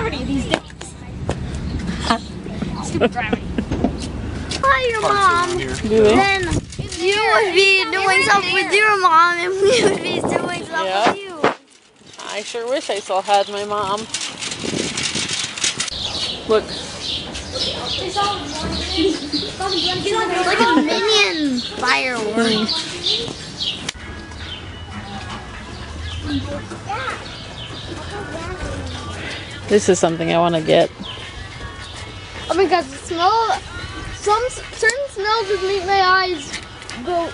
gravity these days. Stupid gravity. Hi, your mom. Then you would be doing stuff with your mom, and we would be doing stuff with you. I sure wish I still had my mom. Look. It's like a minion firework. This is something I want to get. Oh my god, the smell. Certain smells just make my eyes go.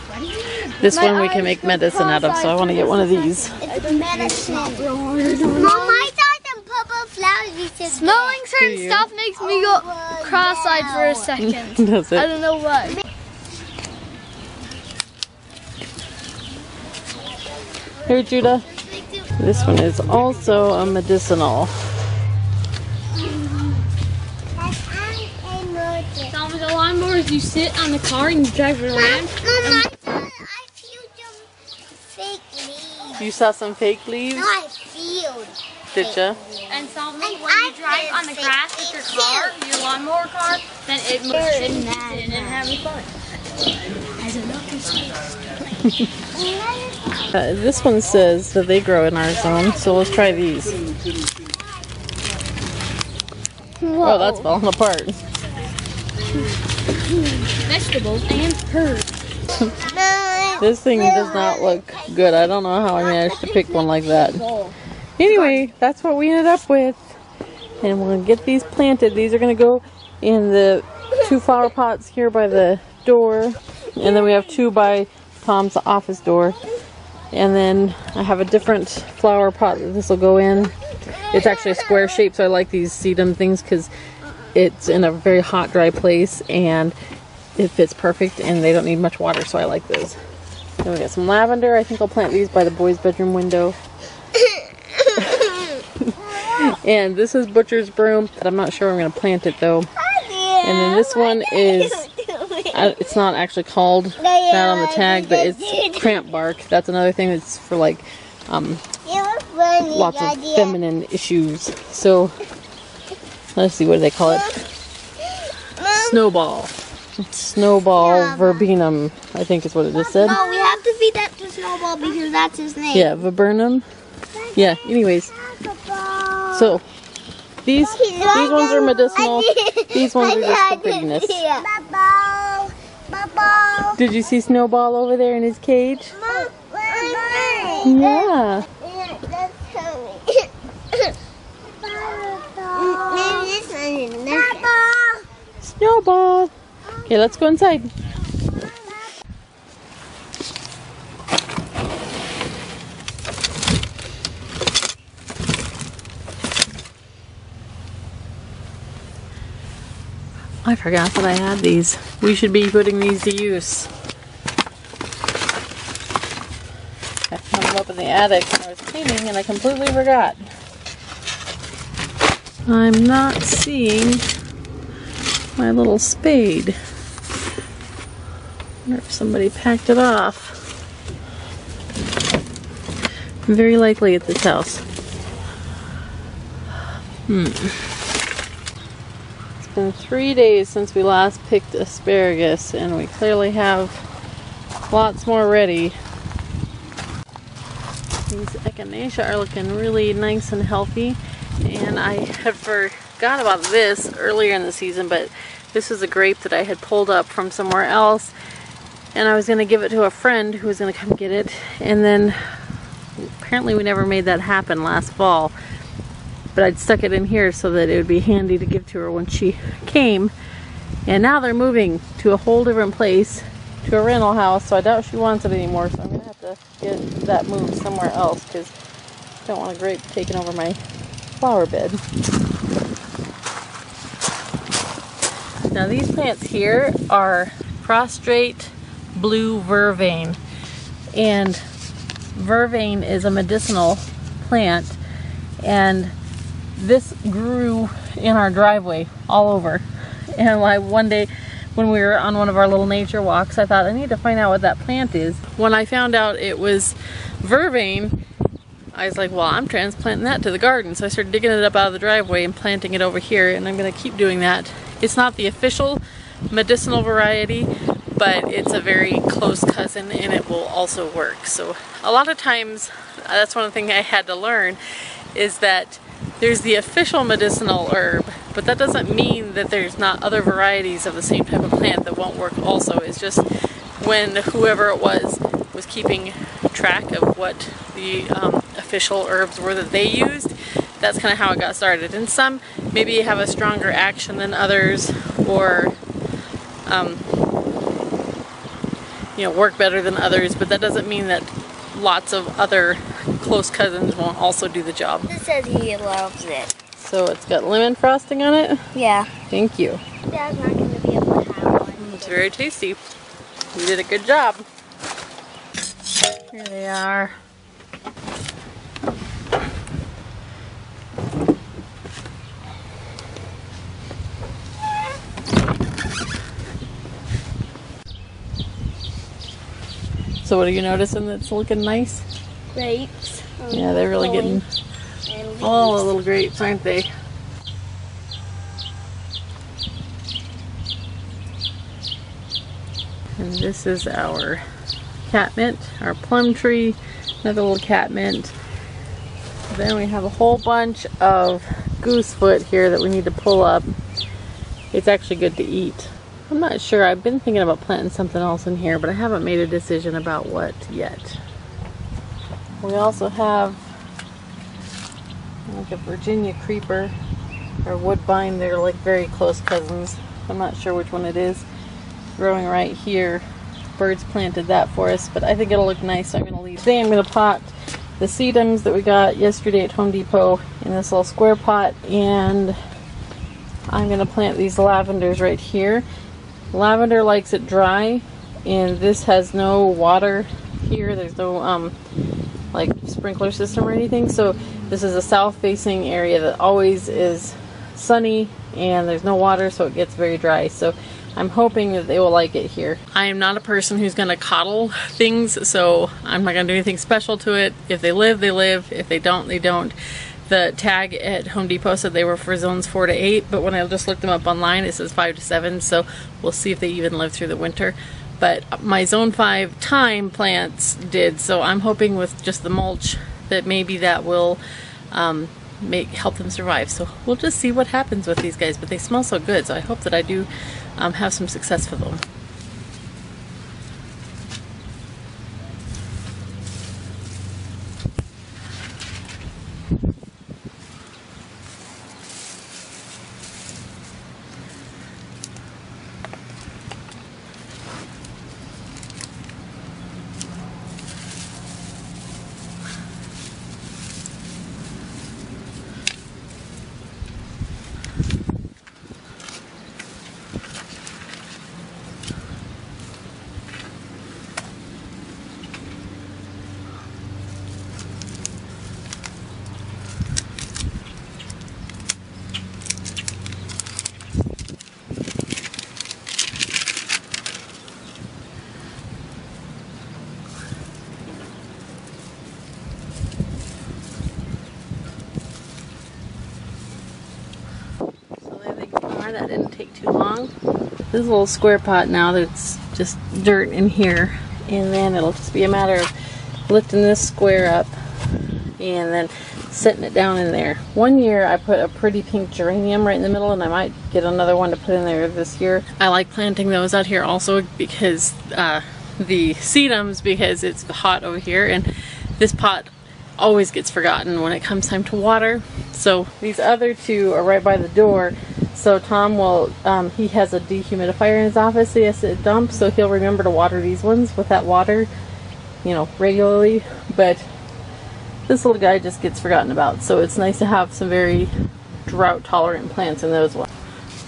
This one we can make medicine out of, so I want to get one of these. It's medicine. Mom, I saw some purple flowers. Smelling certain stuff makes me go cross-eyed for a second. Does it? I don't know why. Here, Judah. This one is also a medicinal. With the lawnmowers, you sit on the car and you drive it around. I feel some fake leaves. You saw some fake leaves? No, I feel. Did ya? And Solomon, when you drive on the grass with your car, your lawnmower car, then it moves and having fun. This one says that they grow in our zone, so let's try these. Whoa. Oh, that's falling apart. Vegetables and herbs. This thing does not look good. I don't know how I managed to pick one like that. Anyway, that's what we ended up with. And we'll get these planted. These are going to go in the 2 flower pots here by the door. And then we have 2 by Tom's office door. And then I have a different flower pot that this will go in. It's actually a square shape, so I like these sedum things because it's in a very hot, dry place and it fits perfect and they don't need much water, so I like those. Then we got some lavender. I think I'll plant these by the boys' bedroom window. And this is butcher's broom. I'm not sure I'm going to plant it though. And then this one is, it's not actually called that on the tag, but it's cramp bark. That's another thing that's for like lots of feminine issues. So let's see, what do they call it? Snowball. Snowball verbena, I think is what it just said. No, we have to feed that to Snowball because that's his name. Yeah, viburnum. Yeah, anyways. So, these ones are medicinal. These ones are just for prettiness. Did you see Snowball over there in his cage? Yeah. Snowball. Okay, let's go inside. I forgot that I had these. We should be putting these to use. I found them up in the attic when I was cleaning and I completely forgot. I'm not seeing my little spade. I wonder if somebody packed it off. Very likely at this house. It's been 3 days since we last picked asparagus and we clearly have lots more ready. These echinacea are looking really nice and healthy. And I had forgot about this earlier in the season, but this is a grape that I had pulled up from somewhere else and I was going to give it to a friend who was going to come get it, and then apparently we never made that happen last fall, but I'd stuck it in here so that it would be handy to give to her when she came. And now they're moving to a whole different place, to a rental house, so I doubt she wants it anymore, so I'm going to have to get that moved somewhere else because I don't want a grape taking over my flower bed. Now these plants here are prostrate blue vervain, and vervain is a medicinal plant, and this grew in our driveway all over. And one day when we were on one of our little nature walks, I thought I need to find out what that plant is. When I found out it was vervain, I was like, well, I'm transplanting that to the garden. So I started digging it up out of the driveway and planting it over here, and I'm gonna keep doing that. It's not the official medicinal variety, but it's a very close cousin and it will also work. So a lot of times, that's one of the things I had to learn, is that there's the official medicinal herb, but that doesn't mean that there's not other varieties of the same type of plant that won't work also. It's just when whoever it was keeping track of what the official herbs were that they used, that's kind of how it got started. And some maybe have a stronger action than others, or you know, work better than others, but that doesn't mean that lots of other close cousins won't also do the job. This says he loves it. So it's got lemon frosting on it? Yeah. Thank you. Dad's not going to be able to have one. It's very tasty. You did a good job. Here they are. So what are you noticing that's looking nice? Grapes. Yeah, they're really getting all the little grapes, aren't they? And this is our catmint, our plum tree, another little catmint. Then we have a whole bunch of goosefoot here that we need to pull up. It's actually good to eat. I'm not sure. I've been thinking about planting something else in here, but I haven't made a decision about what yet. We also have like a Virginia creeper or woodbine. They're like very close cousins. I'm not sure which one it is. Growing right here. Birds planted that for us, but I think it'll look nice, so I'm going to leave. Today I'm going to pot the sedums that we got yesterday at Home Depot in this little square pot, and I'm going to plant these lavenders right here. Lavender likes it dry, and this has no water here. There's no like sprinkler system or anything, so this is a south facing area that always is sunny and there's no water, so it gets very dry. So I'm hoping that they will like it here. I am not a person who's going to coddle things, so I'm not going to do anything special to it. If they live, they live. If they don't, they don't. The tag at Home Depot said they were for zones 4 to 8, but when I just looked them up online, it says 5 to 7, so we'll see if they even live through the winter. But my zone 5 thyme plants did, so I'm hoping with just the mulch that maybe that will help them survive. So we'll just see what happens with these guys, but they smell so good, so I hope that I do have some success with them. That didn't take too long. This little square pot now that's just dirt in here, and then it'll just be a matter of lifting this square up and then setting it down in there. One year I put a pretty pink geranium right in the middle, and I might get another one to put in there this year. I like planting those out here also because the sedums, because it's hot over here, and this pot always gets forgotten when it comes time to water. So these other two are right by the door. So Tom will, he has a dehumidifier in his office, so he has to dump, so he'll remember to water these ones with that water, you know, regularly. But this little guy just gets forgotten about, so it's nice to have some very drought tolerant plants in those ones.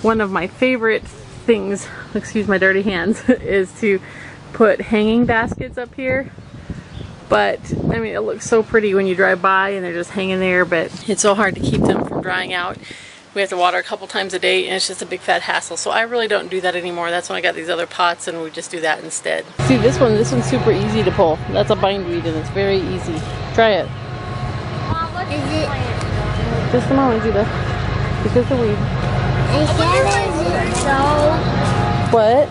One of my favorite things, excuse my dirty hands, is to put hanging baskets up here. But I mean, it looks so pretty when you drive by and they're just hanging there, but it's so hard to keep them from drying out. We have to water a couple times a day, and it's just a big fat hassle. So I really don't do that anymore. That's when I got these other pots, and we just do that instead. See, this one's super easy to pull. That's a bindweed, and it's very easy. Try it. Just a moment, Judah. Because the weed. What?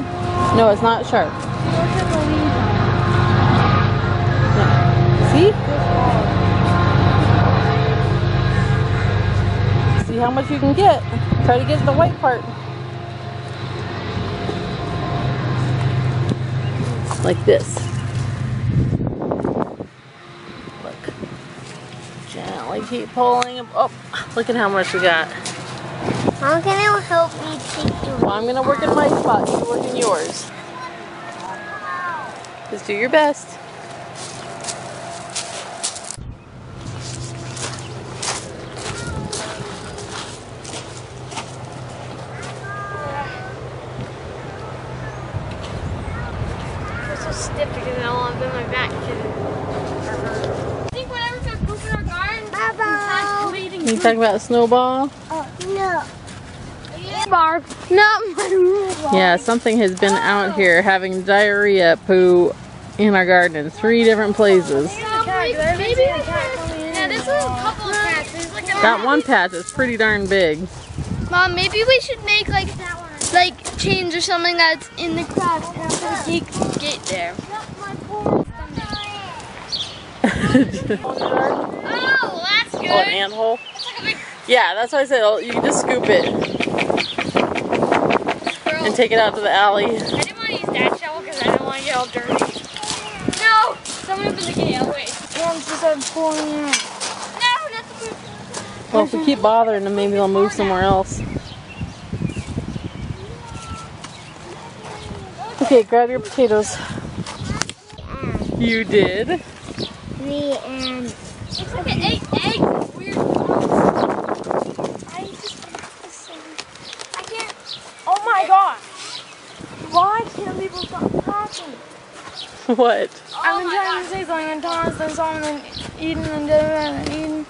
No, it's not sharp. No. See? See how much you can get. Try to get the white part. Like this. Look. Gently keep pulling. Oh, look at how much we got. How can you help me take the Well, I'm going to work in my spot. You work in yours. Just do your best. I'm so stiff because I don't want to bend my back. I think whatever's been pooping our garden. You talking about Snowball? No. Bark. Not my rhubarb. Yeah, something has been out here having diarrhea poo in our garden in 3 different places. Maybe yeah, this was a couple of cats. There's like That one patch is pretty darn big. Mom, maybe we should make like chains or something that's in the cracks and put a gate there. Oh, that's good. Oh, an anthole? That's like a big Yeah, that's why I said you can just scoop it squirrel. and take it out to the alley. I didn't want to use that shovel because I don't want to get all dirty. No! Someone open the gate. I'll wait. Worms just started pulling out. No, not the food. Well, if we keep bothering them, maybe they'll move somewhere else. Okay, grab your potatoes. You did? Me and... It's like an egg. Weird. I can't... Oh my gosh! Why can't people stop talking? What? I've been trying to say something and Thomas and Solomon and Eden and David and Eden.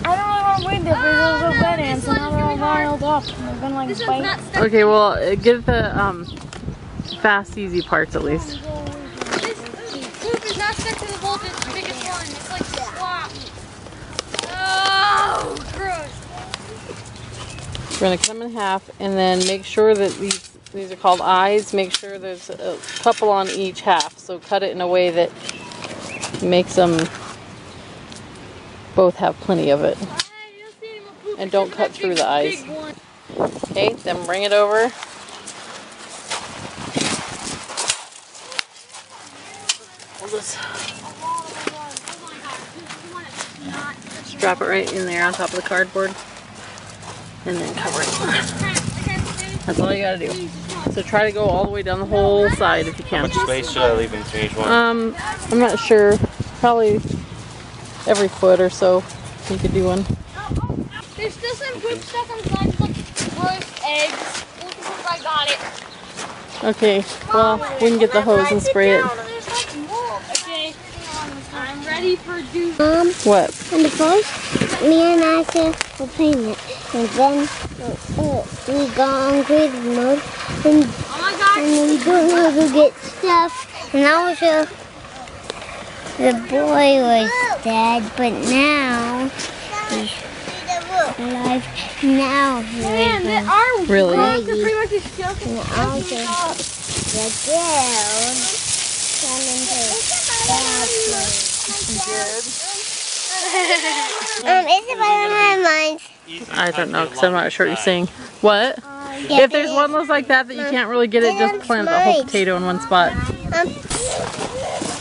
I don't really want to wait there, but there's a wet ants and now they're all riled up and they've been like biting. Okay, well, get the fast, easy parts at least. This poop is not stuck to the bolt, it's the biggest one. It's like slop. Oh, gross. We're going to cut them in half and then make sure that these are called eyes. Make sure there's a couple on each half. So cut it in a way that makes them both have plenty of it. And don't cut through the eyes. Okay, then bring it over. We'll just drop it right in there on top of the cardboard. And then cover it. That's all you gotta do. So try to go all the way down the whole side if you can. How much space should I leave in each one? I'm not sure. Probably every foot or so you could do one. There's still some poop stuff on the side, like gross eggs. Look if I got it. Okay, well, we can get the hose and spray it. Okay, I'm ready for do. What? And the first, me and Asha will paint it. And then we go on creative mode. And, Oh my gosh. and then we don't know to get stuff. And also, the boy was dead, but now he's alive. Now he's Man, they are Really? pretty much just skeleton. and also the girl turned into bad boy. Is it by my mind? I don't know because I'm not sure what you're saying. What? Yeah, If there's one of those like that you can't really get it, just plant the whole potato in one spot.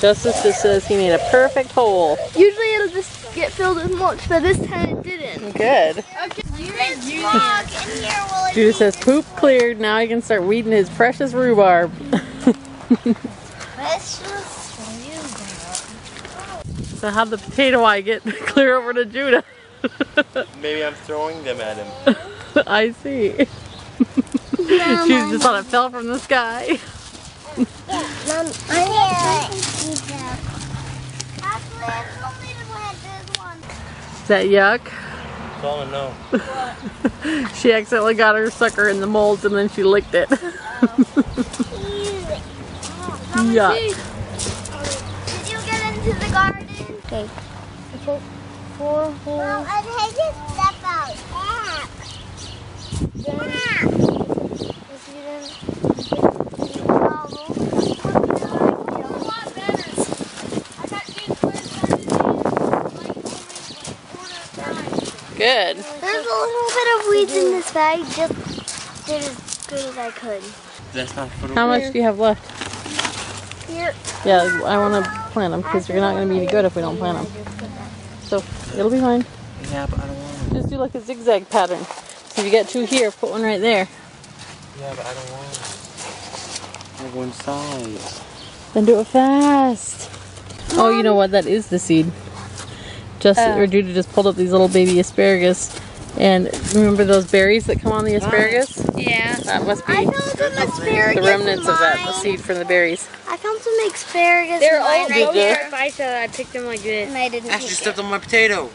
Justice just says he made a perfect hole. Usually it'll just get filled with mulch, but this time it didn't. Good. Okay. Judah says poop cleared, now he can start weeding his precious rhubarb. So how'd the potato eye get clear over to Judah? Maybe I'm throwing them at him. I see. She just thought it fell from the sky. Mom, Is that yuck? That's all I know. She accidentally got her sucker in the molds and then she licked it. Yuck. Did you get into the garden? Okay. 4 holes. I take this step out. Good. There's a little bit of weeds in this bag. Just did as good as I could. That's not for the How much do you have left? Here. Yeah, I want to plant them because you're not going to be any good if we don't plant them. So it'll be fine. Yeah, but I don't want them. Just do like a zigzag pattern. So if you get 2 here, put one right there. Yeah, but I don't want them. They're one size. Then do it fast. Oh, you know what? That is the seed. Or Judy just pulled up these little baby asparagus. And remember those berries that come on the asparagus? Yeah. That must be I found some asparagus. the remnants of that, the in seed from the berries. I found some asparagus. They're in all mine right there. I said I picked them like this. And I didn't Ashley take stepped it. on my potato.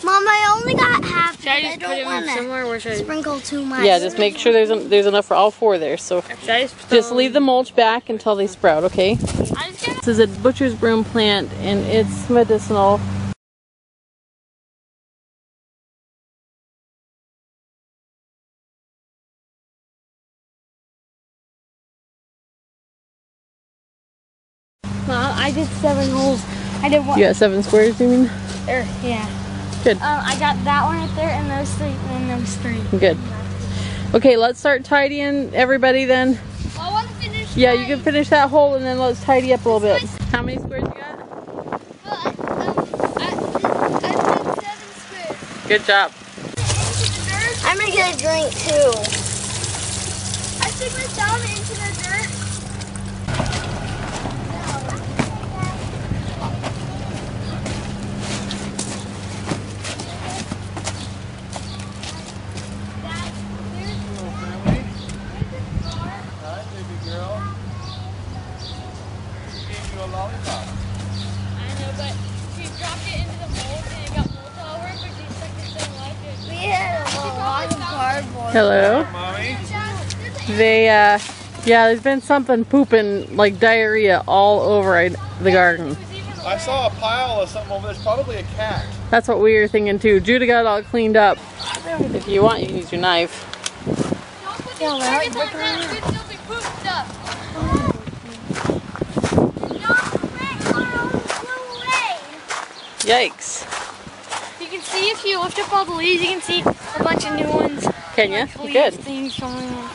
Mom, I only got half. Should I I just put don't them want to somewhere? Where should I? sprinkle too much. Yeah, just make sure there's enough for all 4 there. So Should I just, just leave the mulch back until they sprout, okay? I just got This is a butcher's broom plant and it's medicinal. Well, I did 7 holes. I did one. You got 7 squares, you mean? There, yeah. Good. I got that one right there, and those 3, and those 3. Good. Okay, let's start tidying everybody then. I want to finish. Yeah, you can finish that hole and then let's tidy up a little bit. How many squares you got? I did 7 squares. Good job. I'm gonna get a drink too. I stick my thumb into the dirt. We had a lot of cardboard. Hello. They, yeah, there's been something pooping like diarrhea all over the garden. I saw a pile of something over there. It's probably a cat. That's what we were thinking too. Judah got it all cleaned up. If you want, you can use your knife. Yikes. You can see if you lift up all the leaves, you can see a bunch of new ones. Can you? Leaves, Good. things showing up.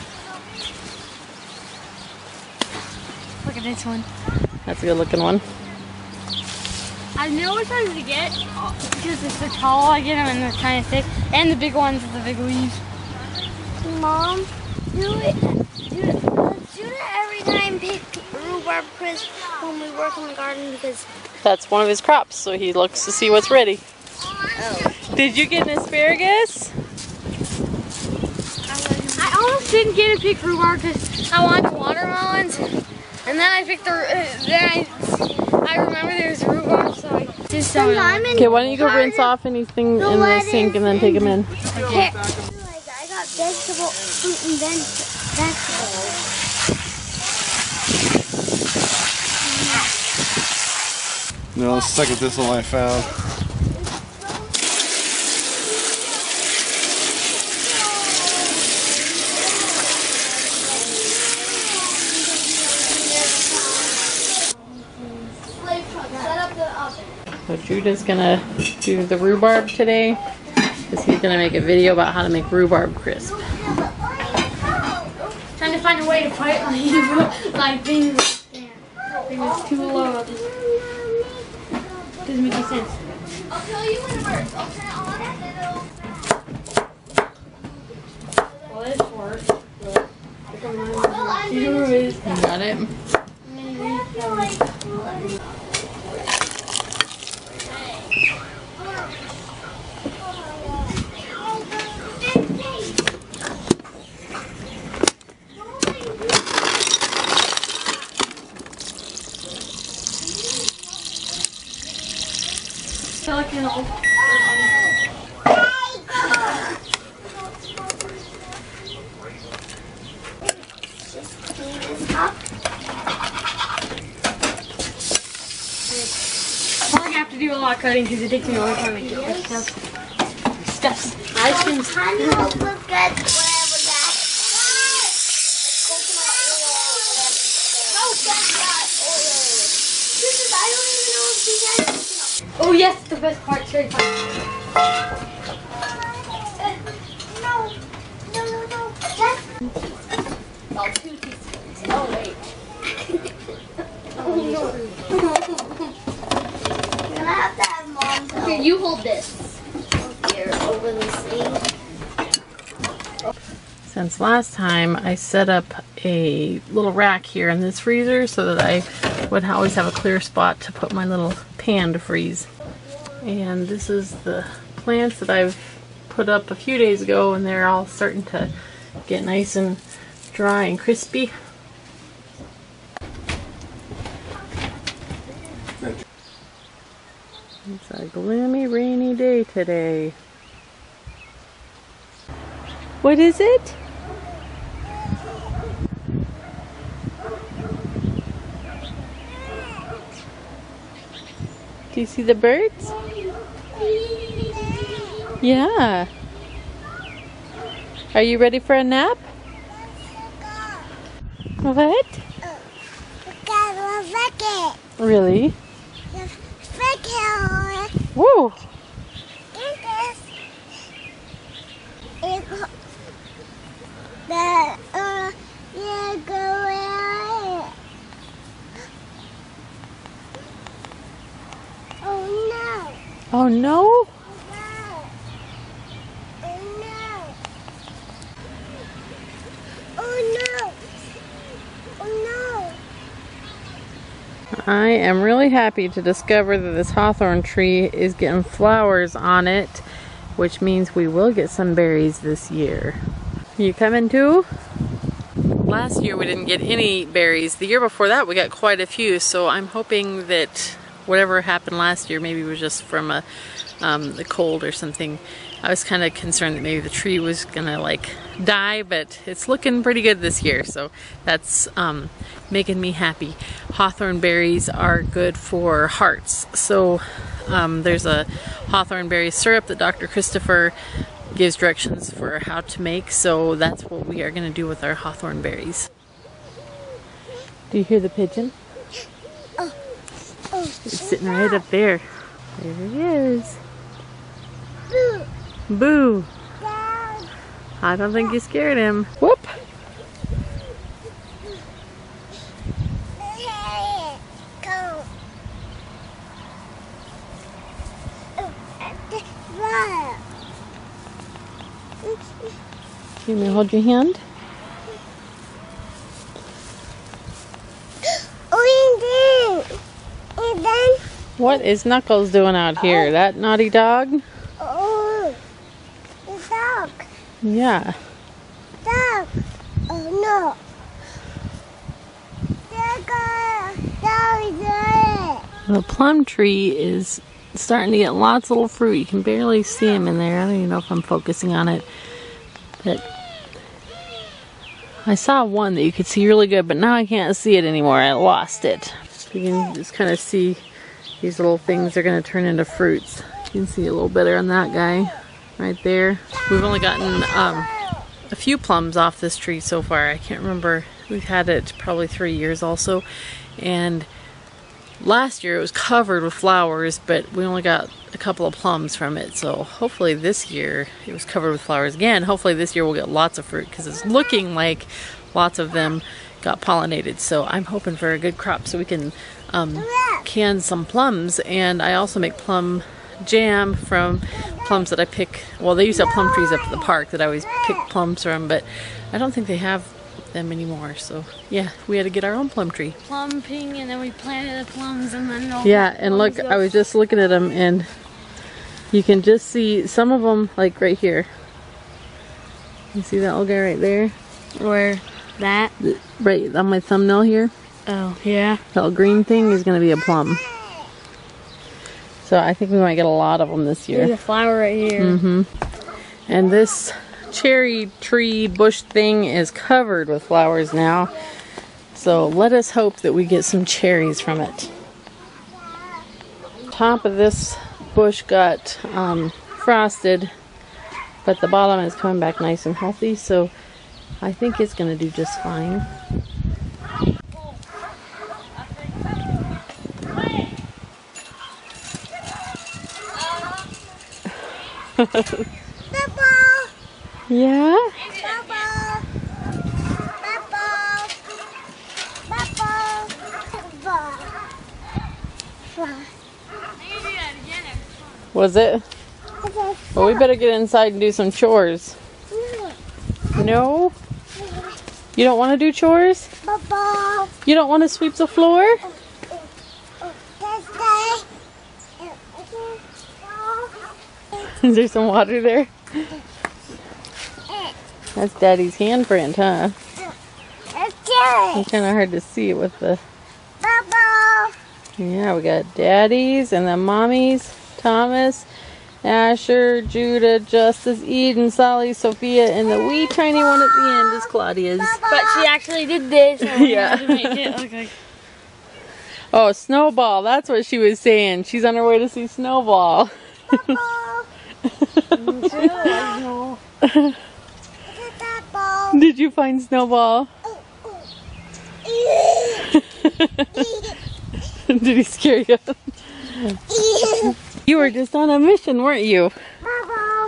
Look at this one. That's a good looking one. I know which ones to get because it's the tall I get them and they're kind of thick, and the big ones with the big leaves. Mom, do it every time pick rhubarb crisp when we work in the garden because That's one of his crops, so he looks to see what's ready. Did you get an asparagus? I almost didn't get to pick rhubarb because I wanted the watermelons, and then I picked the. Then I remember there's rhubarb, so I just saw it. Okay, why don't you go rinse off anything in the sink and then take them in? I got vegetable fruit and vegetables. No, it's the second thistle I found. So Judah's gonna do the rhubarb today because he's gonna make a video about how to make rhubarb crisp. Trying to find a way to put it like things. It's too low. Doesn't make any sense. I'll tell you when it works. I'll turn it on and then it'll... Well, this works. You got it? Probably have to do a lot spot cutting because it takes me a long time to get my stuff. Ice cream. Honey, look at whatever that. Oh yes, the best part. It's very fun. No. Just. Oh, 2 teaspoons. Oh wait. Oh no. You're gonna have to have Mom's help. Here, you hold this. Here, over the sink. Since last time, I set up a little rack here in this freezer so that I would always have a clear spot to put my little pan to freeze. And this is the plants that I've put up a few days ago, and they're all starting to get nice and dry and crispy. It's a gloomy, rainy day today. What is it? Do you see the birds? Yeah. Are you ready for a nap? What? Really? Woo! Oh no? I am really happy to discover that this hawthorn tree is getting flowers on it, which means we will get some berries this year. You coming too? Last year we didn't get any berries. The year before that we got quite a few, so I'm hoping that whatever happened last year maybe was just from the cold or something. I was kind of concerned that maybe the tree was gonna like die, but it's looking pretty good this year, so that's making me happy. Hawthorn berries are good for hearts, so there's a hawthorn berry syrup that Dr. Christopher gives directions for how to make, so that's what we are gonna do with our hawthorn berries. Do you hear the pigeon? It's sitting right up there. There he is. Boo. Boo. Down. I don't think you scared him. Whoop. Go. Can you hold your hand? What is Knuckles doing out here? That naughty dog? Oh, the dog. Yeah. Dog. Oh no. The plum tree is starting to get lots of little fruit. You can barely see them in there. I don't even know if I'm focusing on it. But I saw one that you could see really good, but now I can't see it anymore. I lost it. You can just kind of see these little things are going to turn into fruits. You can see a little better on that guy right there. We've only gotten a few plums off this tree so far. I can't remember. We've had it probably 3 years also. And last year it was covered with flowers, but we only got a couple of plums from it. So hopefully this year it was covered with flowers again. Hopefully this year we'll get lots of fruit because it's looking like lots of them got pollinated. So I'm hoping for a good crop so we can can some plums. And I also make plum jam from plums that I pick. Well, they used to have plum trees up at the park that I always pick plums from, but I don't think they have them anymore. So yeah, we had to get our own plum tree. Plumping, and then we planted the plums, and then yeah, and look, I was just looking at them, and you can just see some of them, like right here. You see that little guy right there? Where? That? Right on my thumbnail here. Oh, yeah. That little green thing is going to be a plum. So I think we might get a lot of them this year. There's a flower right here. Mm-hmm. And this cherry tree bush thing is covered with flowers now. So let us hope that we get some cherries from it. Top of this bush got frosted, but the bottom is coming back nice and healthy, so I think it's going to do just fine. Yeah? Was it? Well, we better get inside and do some chores. No? You don't want to do chores? You don't want to sweep the floor? Is there some water there? That's Daddy's handprint, huh? It's kind of hard to see it with the... Yeah, we got Daddy's and then Mommy's, Thomas, Asher, Judah, Justice, Eden, Sally, Sophia, and the wee tiny one at the end is Claudia's. But she actually did this. So Yeah. to make it look like... Oh, Snowball, that's what she was saying. She's on her way to see Snowball. Did you find Snowball? Did he scare you? You were just on a mission, weren't you?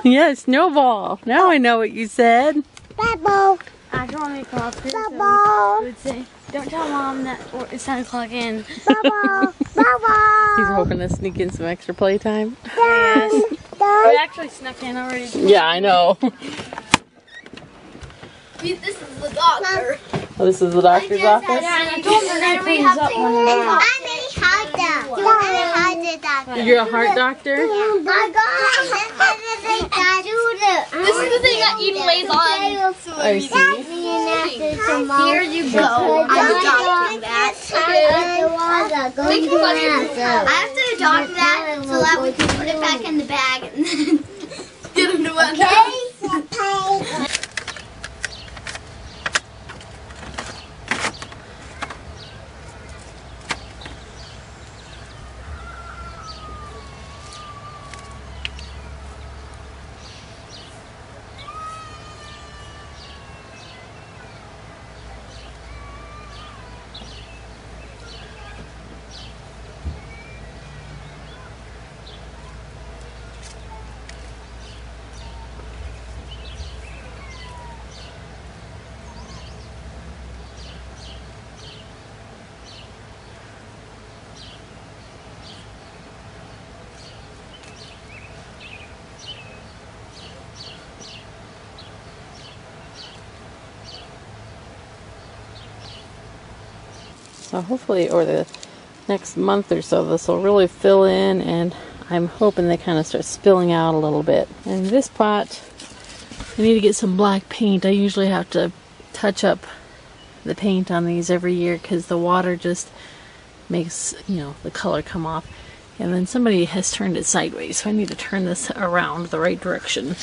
Yes, Snowball. Now I know what you said. I don't want to come up here, so I would say, don't tell Mom that it's 10 o'clock in. He's hoping to sneak in some extra playtime. Yes. We actually snuck in already. Yeah, I know. This is the doctor. Oh, this is the doctor's office? Yeah, and I told her that cleans up when we're out. You're a heart doctor? This is the thing that Eden lays on. I see. Here you go. I'm adopting that. I have to adopt that so that we can put it back in the bag and then get it into one. So hopefully over the next month or so this will really fill in, and I'm hoping they kind of start spilling out a little bit. And this pot, I need to get some black paint. I usually have to touch up the paint on these every year because the water just makes, you know, the color come off. And then somebody has turned it sideways, so I need to turn this around the right direction.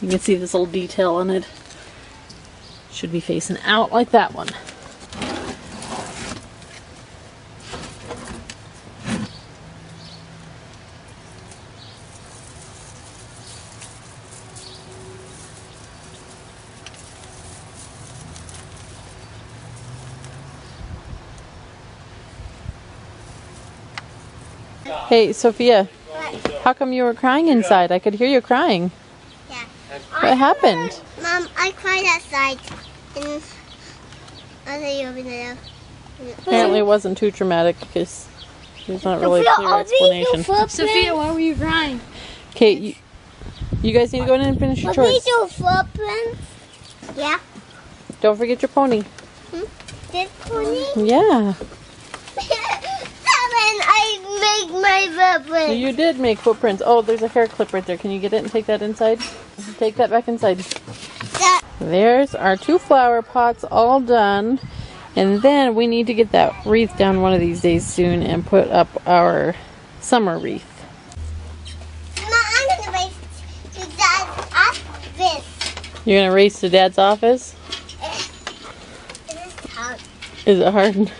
You can see this little detail on it. Should be facing out like that one. Hey, Sophia, how come you were crying inside? I could hear you crying. Yeah. What happened? Mom, I cried outside. And I'll tell you over there. Apparently it wasn't too traumatic because there's not really a clear explanation. Sophia, why were you crying? Okay, you guys need to go in and finish your chores. Footprints? Yeah. Don't forget your pony. This pony? Yeah. I make my footprints. You did make footprints. Oh, there's a hair clip right there. Can you get it and take that inside? Take that back inside. There's our 2 flower pots all done. And then we need to get that wreath down one of these days soon and put up our summer wreath. Mom, I'm going to race to Dad's office. You're going to race to Dad's office? It is hard. Is it hard?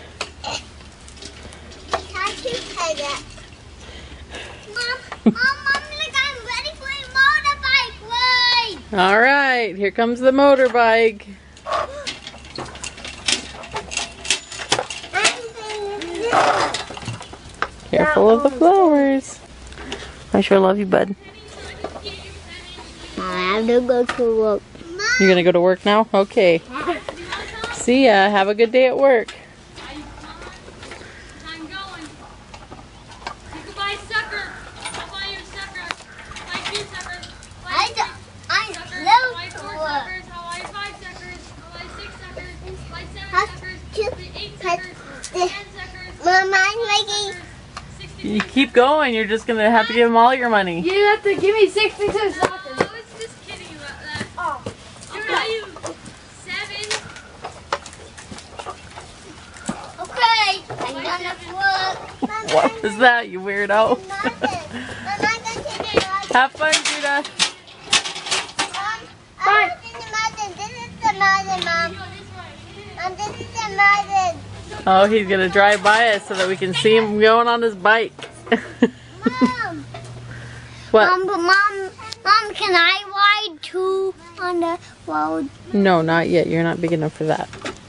Mom, All right, here comes the motorbike. Careful of the flowers. I sure love you, bud. I have to go to work. You're gonna go to work now? Okay. See ya. Have a good day at work. I'm going. You can buy sucker. I'll buy you a sucker. Buy 2 suckers. Buy 3 suckers. Buy 4 suckers. I'll buy 5 suckers. I'll buy 6 suckers. Buy 7 suckers. Buy 8 suckers. 10 suckers. Mama, I'm making. You keep going. You're just gonna have to give them all your money. You have to give me 62 suckers. I was just kidding about that. Oh. Dude, are you 7? Okay, I'm gonna work. What was that, you weirdo? Have fun, Judah. Bye. This is the mountain, Mom. This is the mountain. Oh, he's gonna drive by us so that we can see him going on his bike. Mom. What? Mom, can I ride too on the road? No, not yet. You're not big enough for that.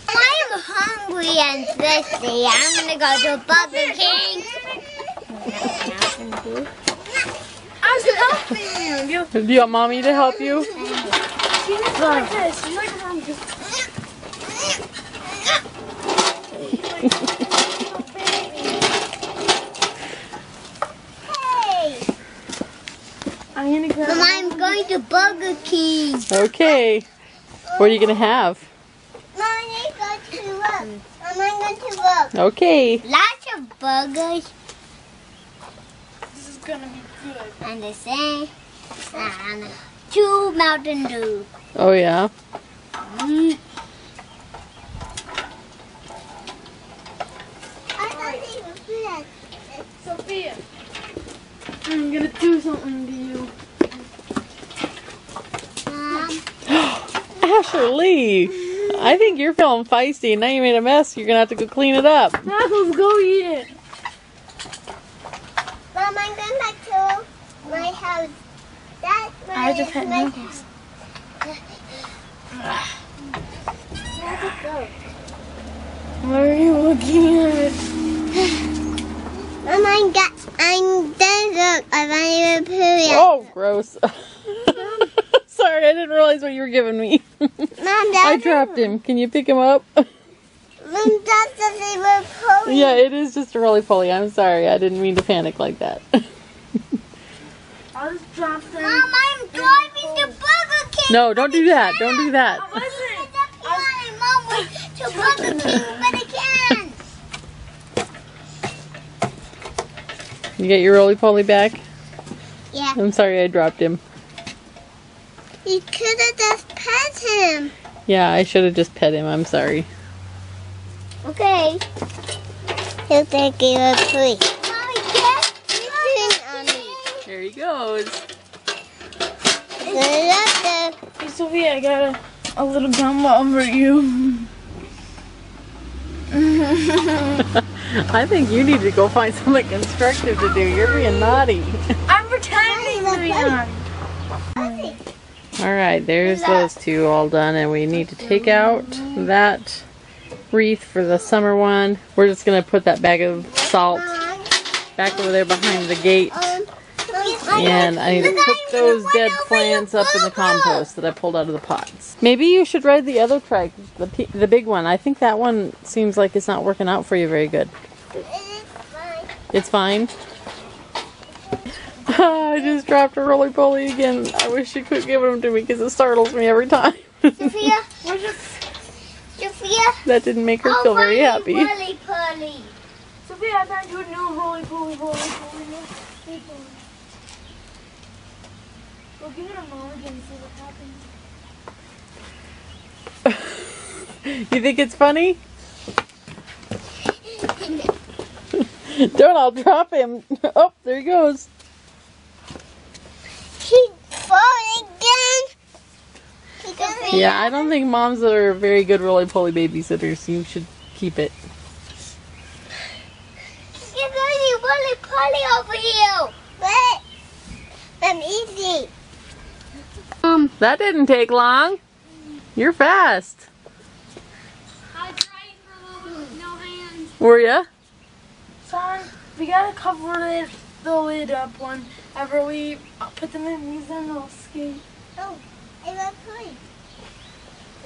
I'm hungry and thirsty. I'm gonna go to Burger King. I'm helping you. Do you want mommy to help you? She's like this. She's like this. Hey. Mom, I'm going to Burger King. Okay. What are you gonna have? Mom, I'm going to work. I'm going to work. Okay. Lots of burgers. This is gonna be good. And the same. And 2 Mountain Dew. Oh yeah. Mm. Sophia, I'm gonna do something to you. Ashley, I think you're feeling feisty and now you made a mess. You're gonna have to go clean it up. Let's go eat it. Mom, I'm going back to my house. That's my I just had my noodles. What are you looking at? Mom, I'm done. Look, I want you to poo. Oh, gross. Sorry, I didn't realize what you were giving me. Mom, I dropped him. Can you pick him up? Mom, that's the favorite poo. Yeah, it is just a roly-poly. I'm sorry. I didn't mean to panic like that. I just dropped them. Mom, I'm driving to Burger King. No, don't do that. Don't do that. Mom went to Burger King, but I can't. You get your roly-poly back? Yeah. I'm sorry I dropped him. You could have just pet him. Yeah, I should have just pet him. I'm sorry. Okay. He'll take you a treat. Mommy, get on me. There he goes. Hey, Sophia, I got a little gum for you. I think you need to go find something constructive to do. You're being naughty. I'm pretending to be on. Alright, there's those two all done, and we need to take out that wreath for the summer one. We're just going to put that bag of salt back over there behind the gate. And I need to put those dead plants up in the compost that I pulled out of the pots. Maybe you should ride the other trike, the big one. I think that one seems like it's not working out for you very good. It's fine? I just dropped a roly-poly again. I wish you could give them to me because it startles me every time. Sophia, Sophia. That didn't make her feel very happy. Roly-poly. Sophia, I found you a new roly-poly. Well, give it a moment and see what happens. You think it's funny? Don't, I'll drop him. Oh, there he goes. He's falling again. Yeah, I don't think moms are very good roly-poly babysitters. You should keep it. There's only roly-poly over here. But I'm easy. That didn't take long. You're fast. I tried for a little bit with no hands. Were ya? Son, we gotta cover the lid up whenever we put them in. These are no skate. Oh, I got toy.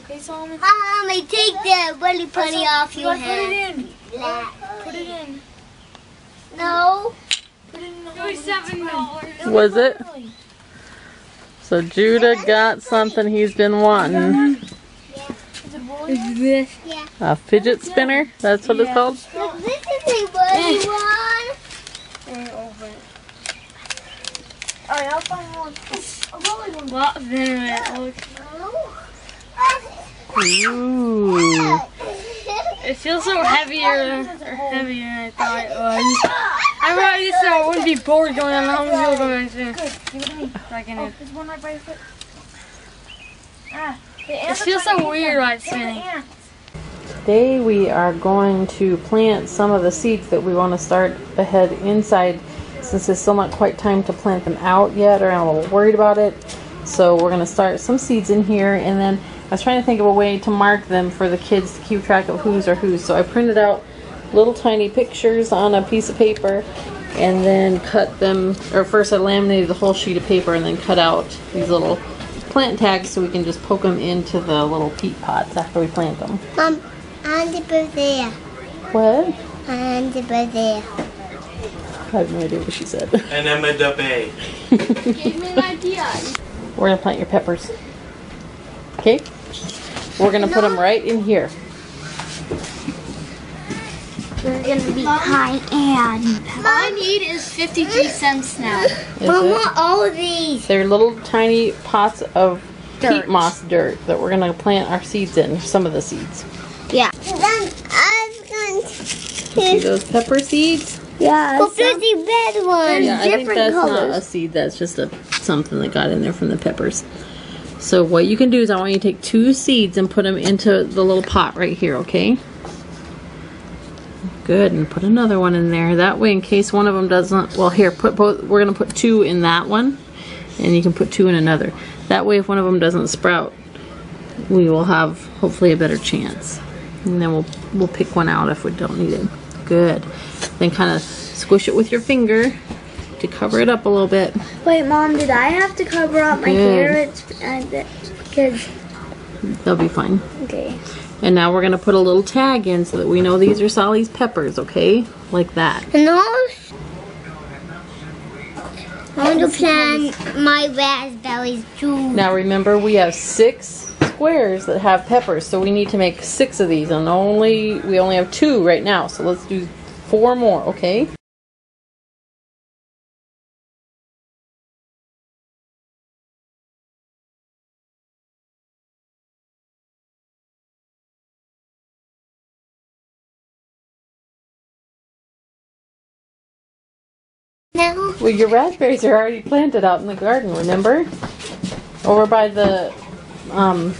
Okay, Solomon? Mommy, take the bunny putty off your Put it hand. in. Put it in. No. Put it in the It was $7. Was it? So Judah got something he's been wanting. Is this? Yeah. A fidget spinner? That's what it's called? Look, this is a bunny one. Open it. Alright, I'll find one. I'll probably one. Well, then Ooh. it feels so heavier than I thought it was. I probably just thought it wouldn't be bored going on. How many people going to do? Give it to me. There's one right by your foot. It feels so weird while it's spinning. Today we are going to plant some of the seeds that we want to start ahead inside, since it's still not quite time to plant them out yet, or I'm a little worried about it. So we're going to start some seeds in here, and then I was trying to think of a way to mark them for the kids to keep track of whose are whose. So I printed out little tiny pictures on a piece of paper and then cut them, or first I laminated the whole sheet of paper and then cut out these little plant tags so we can just poke them into the little peat pots after we plant them. Mom, and the birthday. What? And the birthday. I have no idea what she said. And I'm a dubbe. Gave me an idea. We're going to plant your peppers. Okay? We're going to put them right in here. They're gonna be high and. All I need is 53 cents now. Is I it? want all of these. They're little tiny pots of peat moss dirt that we're going to plant our seeds in, some of the seeds. Yeah. Then I'm going See to. those pepper seeds? Yeah. But there's the red one. Yeah, I think Different that's colors. not a seed, that's just something that got in there from the peppers. So what you can do is I want you to take 2 seeds and put them into the little pot right here, okay? Good, and put another one in there. That way, in case one of them doesn't, well here, put both. We're gonna put 2 in that one, and you can put 2 in another. That way, if one of them doesn't sprout, we will have hopefully a better chance. And then we'll pick one out if we don't need it. Good. Then kind of squish it with your finger to cover it up a little bit. Wait, Mom, did I have to cover up my carrots? Because. They'll be fine. Okay. And now we're gonna put a little tag in so that we know these are Sally's peppers, okay? Like that. And those. I want to plant my raspberries too. Now remember, we have 6 squares that have peppers, so we need to make 6 of these, and we only have 2 right now, so let's do 4 more, okay? Now. Well, your raspberries are already planted out in the garden, remember? Over by the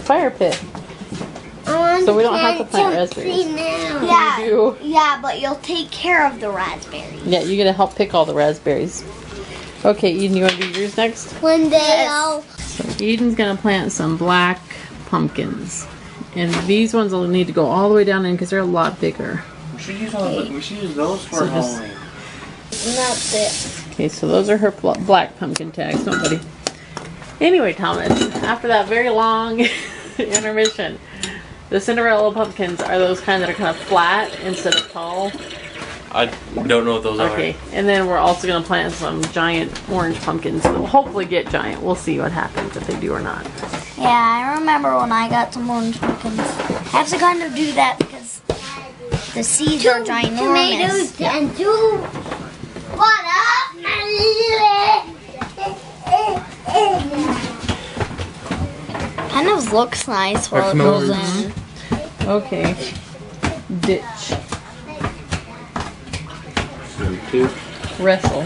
fire pit. So we don't have to plant raspberries. Now. You do. Yeah, but you'll take care of the raspberries. Yeah, you gotta help pick all the raspberries. Okay, Eden, you wanna do yours next? One day I'll. So Eden's gonna plant some black pumpkins. And these ones will need to go all the way down in because they're a lot bigger. We should use those for So just- Halloween. And that's it. Okay, so those are her black pumpkin tags. Don't buddy. Anyway, Thomas, after that very long intermission, the Cinderella pumpkins are those kind that are kind of flat instead of tall. I don't know what those Okay, and then we're also going to plant some giant orange pumpkins that will hopefully get giant. We'll see what happens if they do or not. Yeah, I remember when I got some orange pumpkins. I have to kind of do that because the seeds are ginormous. Tomatoes and 2. What up, my Kind of looks nice while it goes in. Okay. Ditch. 2, Wrestle.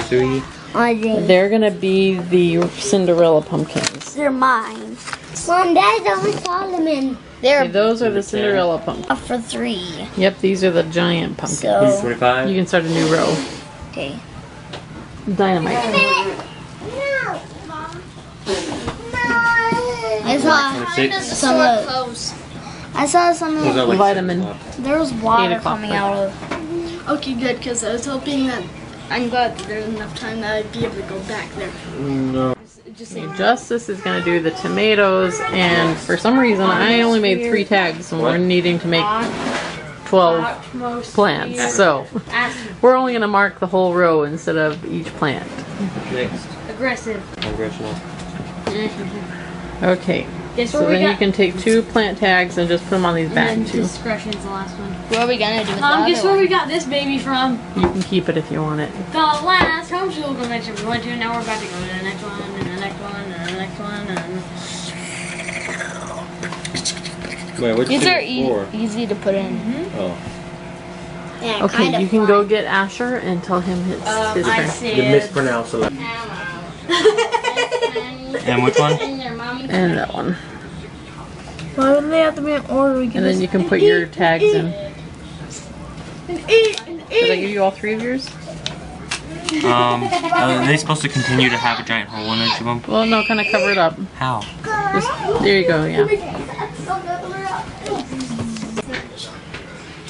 3. They're going to be the Cinderella pumpkins. They're mine. Mom, that's only Solomon. They're Okay, those are the Cinderella pumpkins. up for 3. Yep, these are the giant pumpkins. So, 25. You can start a new row. okay. Dynamite. I saw some of like vitamin. there was water 8 o'clock coming out of. Okay, good, because I was hoping that I'm glad that there's enough time that I'd be able to go back there. No. Justice is going to do the tomatoes, and for some reason I only made 3 tags, and we're needing to make 12 plants. So we're only going to mark the whole row instead of each plant. Next. Aggressive. Congressional. Okay. Guess So what we then you got? can take 2 plant tags and just put them on these And back then two. discretion's the last one. What are we gonna do with Guess where we got this baby from? You can keep it if you want it. The last homeschool convention we went to. Now we're about to go to the next one, and the next one, and the next one, and Wait, which These are four? easy to put in. Oh. Yeah, Okay, you can go get Asher and tell him it's his I turn. see You it. mispronounced it. And which one? And that one. Why would they have to be in order? We And then you can put your tags in. Did I give you all 3 of yours? Are they supposed to continue to have a giant hole in each of them? Well, no, kind of cover it up. How? Just, there you go, yeah.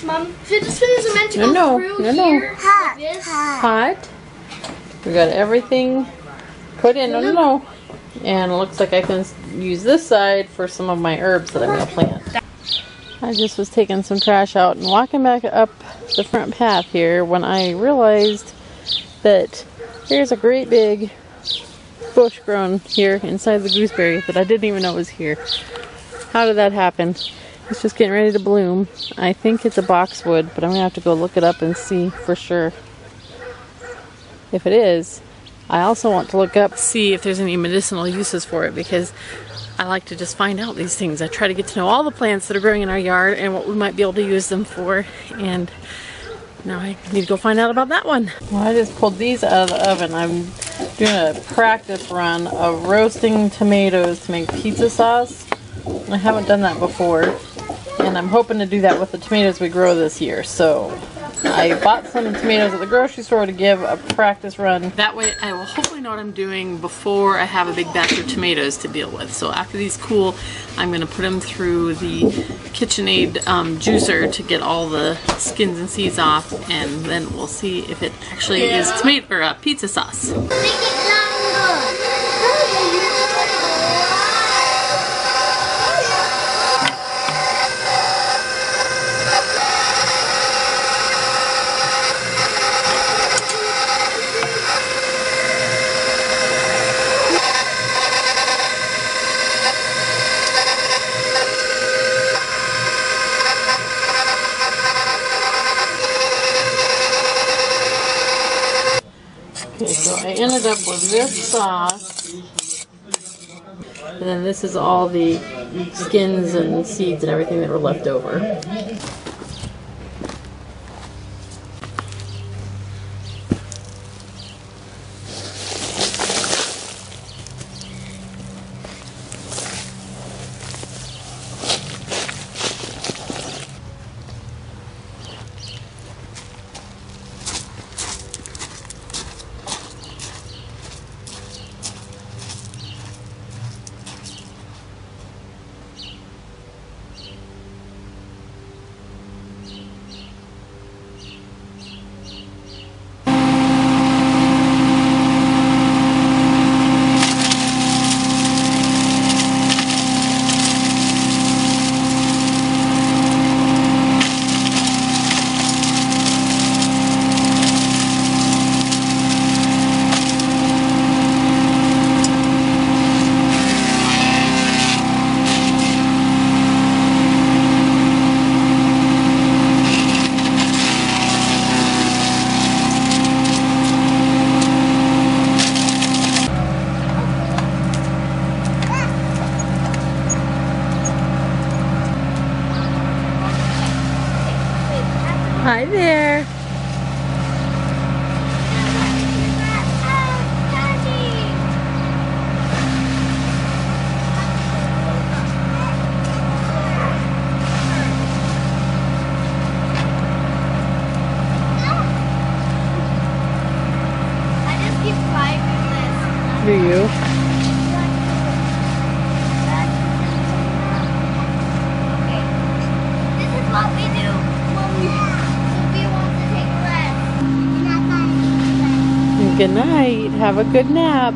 Mom, if you just finish the meant to go No, through no, no. here, like this. Hot. We got everything put in. No, no, no. And it looks like I can use this side for some of my herbs that I'm going to plant. I just was taking some trash out and walking back up the front path here when I realized that there's a great big bush grown here inside the gooseberry that I didn't even know was here. How did that happen? It's just getting ready to bloom. I think it's a boxwood, but I'm going to have to go look it up and see for sure. If it is, I also want to look up, see if there's any medicinal uses for it, because I like to just find out these things. I try to get to know all the plants that are growing in our yard and what we might be able to use them for. And now I need to go find out about that one. Well, I just pulled these out of the oven. I'm doing a practice run of roasting tomatoes to make pizza sauce. I haven't done that before, and I'm hoping to do that with the tomatoes we grow this year. So I bought some tomatoes at the grocery store to give a practice run. That way I will hopefully know what I'm doing before I have a big batch of tomatoes to deal with. So after these cool, I'm going to put them through the KitchenAid juicer to get all the skins and seeds off, and then we'll see if it actually is tomato or pizza sauce. Make it longer. Okay, so I ended up with this sauce, and then this is all the skins and seeds and everything that were left over. Hi there. I just keep fighting this. Do you? Good night. Have a good nap.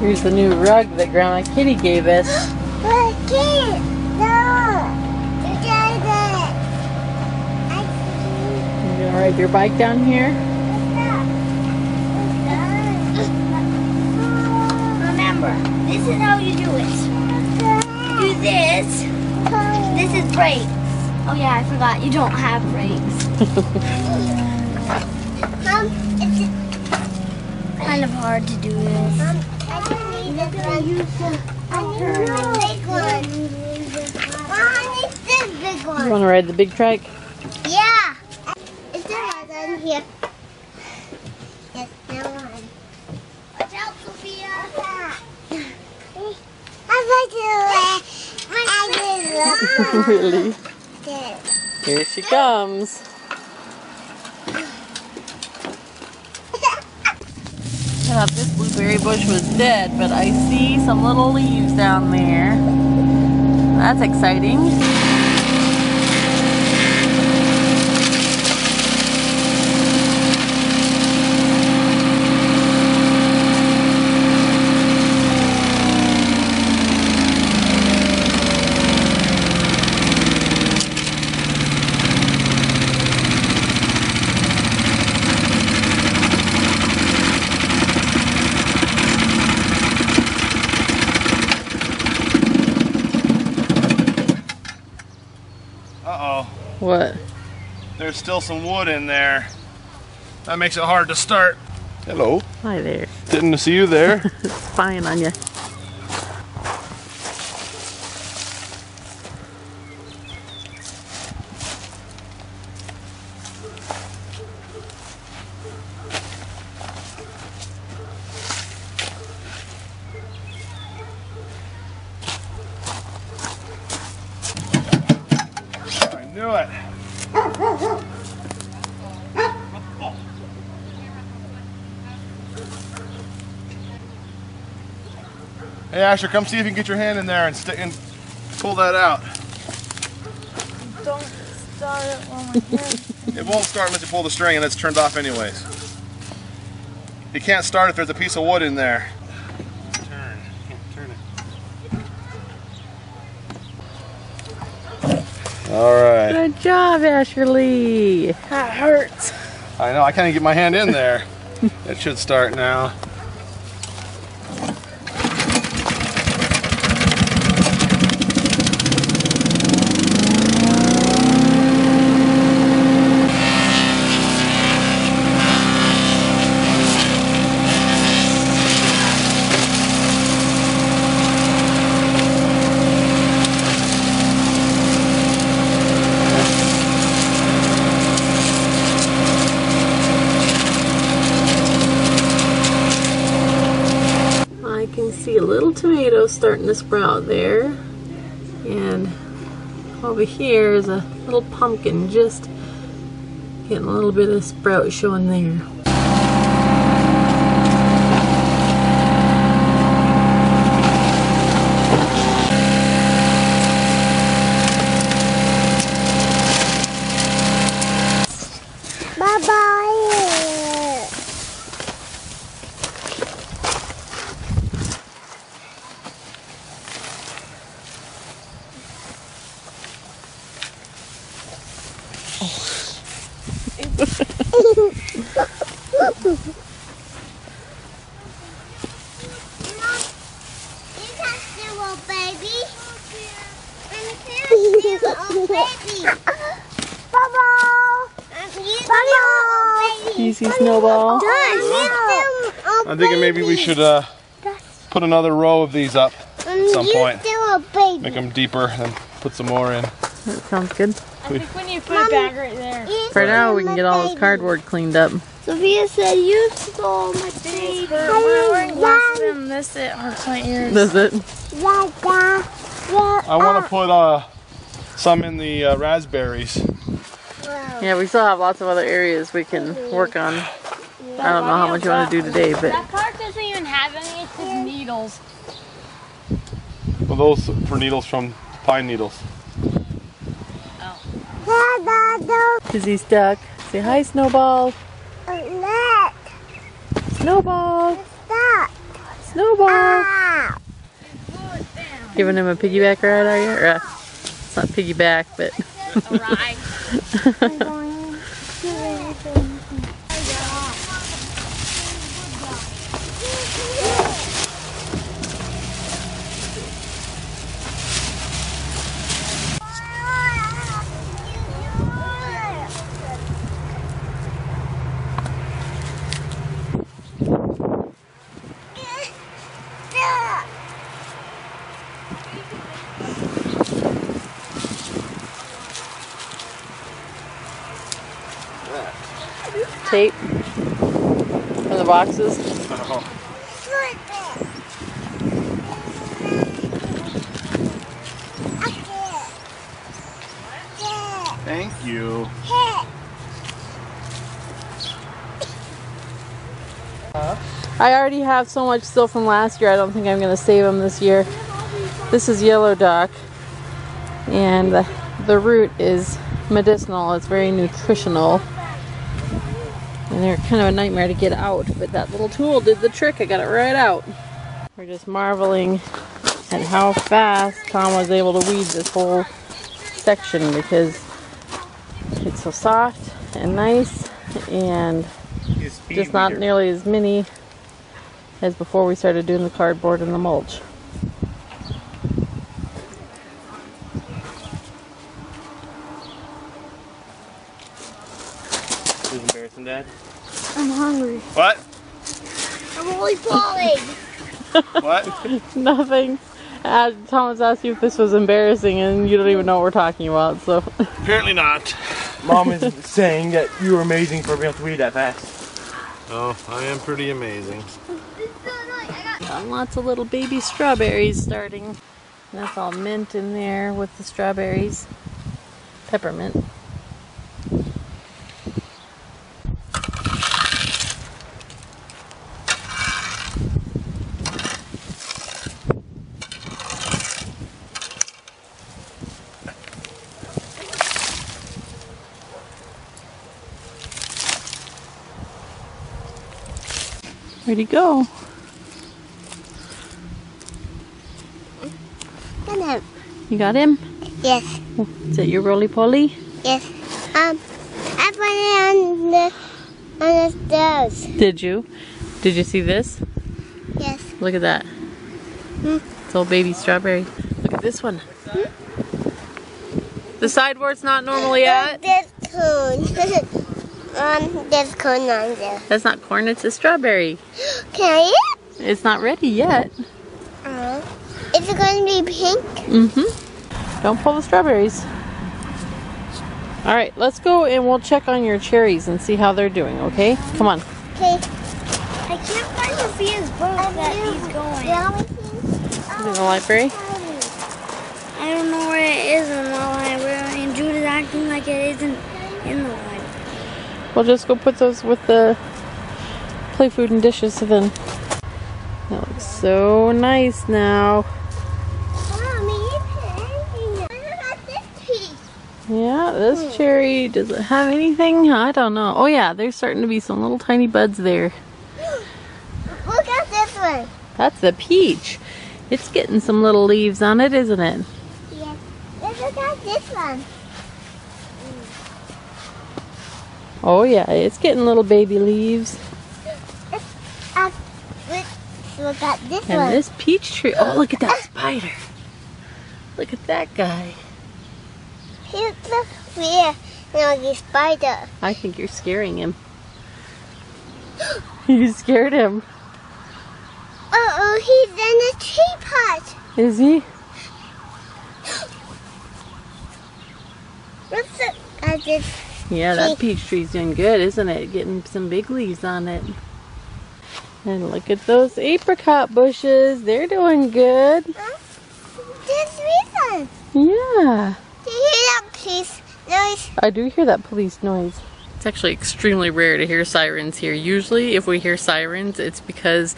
Here's the new rug that Grandma Kitty gave us. But kid, no. You got it. You gonna ride your bike down here? Remember, this is how you do it. You do this. This is brakes. Oh yeah, I forgot. You don't have brakes. It's kind of hard to do this. I need the big one. I need this big one. You wanna ride the big trike? Yeah. Is there one on here? Yes, there one. Watch out, Sophia. Really? Here she comes. I thought this blueberry bush was dead, but I see some little leaves down there. That's exciting. What? There's still some wood in there. That makes it hard to start. Hello. Hi there. Didn't see you there. It's spying on you. I knew it. Hey Asher, come see if you can get your hand in there and stick and pull that out. Don't start it while my hand. It won't start unless you pull the string and it's turned off anyways. You can't start if there's a piece of wood in there. Turn. Turn it. Alright. Good job, Ashley. That hurts. I know, I can't even get my hand in there. It should start now. I can see a little tomato starting to sprout there, and over here is a little pumpkin just getting a little bit of sprout showing there. Bye-bye. Easy snowball. I'm thinking maybe we should put another row of these up at some point. Make them deeper and put some more in. That sounds good. I think we need to put it back right there. For now, we can get all this cardboard cleaned up. Sophia said you stole my baby. When I'm wearing glasses and this, it hurts my ears. Does it? I want to put some in the raspberries. Yeah, we still have lots of other areas we can work on. I don't know how much you want to do today, but That card doesn't even have any, it's just needles. Well, those for needles from pine needles. Oh. Is he stuck? Say hi, Snowball. Snowball. Snowball. Giving him a piggyback ride, are you? Or, it's not piggyback, but. A ride. Tape for the boxes. Thank you. I already have so much still from last year. I don't think I'm going to save them this year. This is yellow dock, and the root is medicinal. It's very nutritional. And they're kind of a nightmare to get out, but that little tool did the trick. I got it right out. We're just marveling at how fast Tom was able to weed this whole section because it's so soft and nice and just not nearly as many as before we started doing the cardboard and the mulch. This is embarrassing, Dad. I'm hungry. What? I'm only falling. What? Nothing. Thomas asked you if this was embarrassing and you don't even know what we're talking about, so. Apparently not. Mom is saying that you were amazing for being able to weed that fast. Oh, I am pretty amazing. Got lots of little baby strawberries starting. That's all mint in there with the strawberries. Peppermint. Where'd he go? You got him? Yes. Is that your roly-poly? Yes. I put it on the stairs. Did you? Did you see this? Yes. Look at that. It's all baby strawberry. Look at this one. The side where it's not normally at? There's corn. There's corn on there. That's not corn, it's a strawberry. Can I eat? It's not ready yet. Is it going to be pink? Mm-hmm. Don't pull the strawberries. Alright, let's go and we'll check on your cherries and see how they're doing, okay? Come on. Okay. I can't find the Sofia's book that he's going. Is it in the library? I don't know where it is in the library, and Jude is acting like it isn't in the library. We'll just go put those with the play food and dishes so then. That looks so nice now. Yeah, this cherry, does it have anything? I don't know. Oh yeah, there's starting to be some little tiny buds there. Look at this one. That's the peach. It's getting some little leaves on it, isn't it? Yes. Let's look at this one. Oh yeah, it's getting little baby leaves. Let's look at this And one. this peach tree, oh look at that spider. Look at that guy. Here's the fear. No, the spider. I think you're scaring him. You scared him. Uh-oh, he's in a tree pot. Is he? Let's look at this. Yeah, that peach tree's doing good, isn't it? Getting some big leaves on it. And look at those apricot bushes. They're doing good. This reason. Yeah. Do you hear that police noise? I do hear that police noise. It's actually extremely rare to hear sirens here. Usually if we hear sirens, it's because